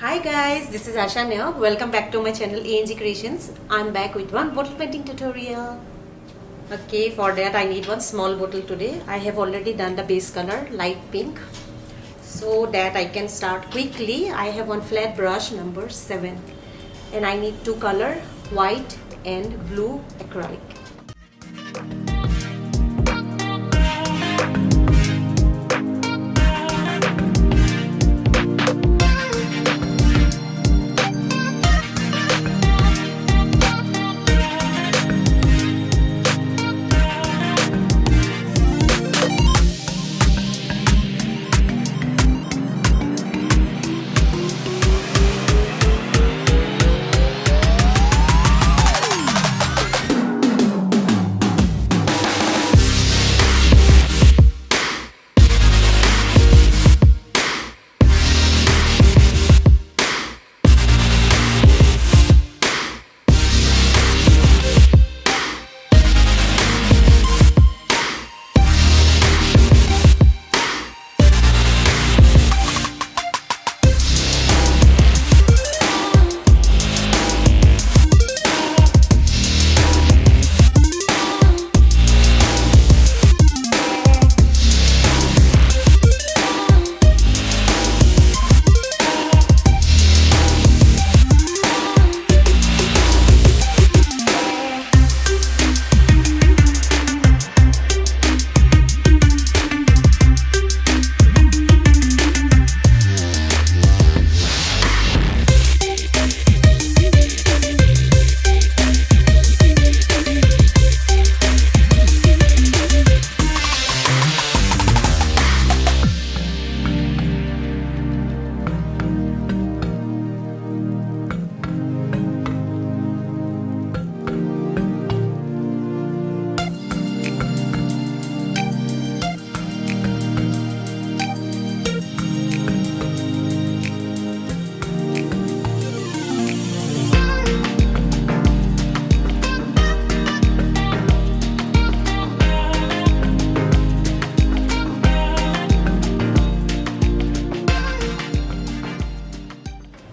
Hi guys, this is Asha Neog. Welcome back to my channel ANG Creations. I'm back with one bottle painting tutorial. Okay, for that I need one small bottle today. I have already done the base color light pink. So that I can start quickly, I have one flat brush number 7. And I need two color, white and blue acrylic.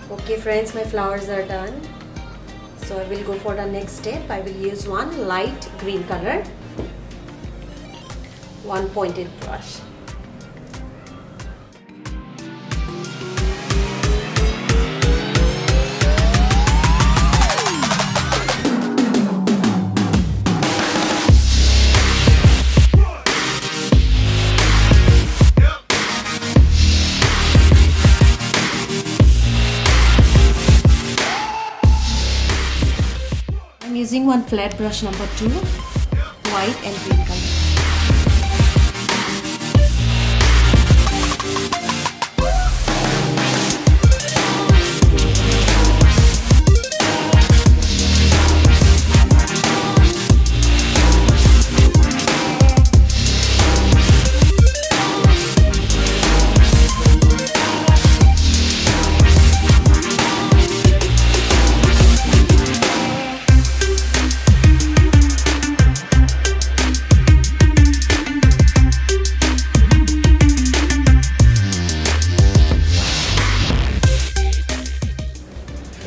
Okay friends, my flowers are done. So I will go for the next step. I will use one light green color, one pointed brush. I'm using one flat brush number 2, white and green color.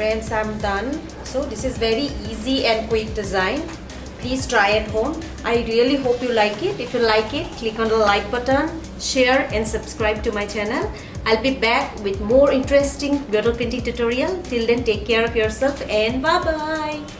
Friends, I'm done. So this is very easy and quick design. Please try at home. I really hope you like it. If you like it, click on the like button, share and subscribe to my channel. I'll be back with more interesting bottle painting tutorial. Till then, take care of yourself and bye bye.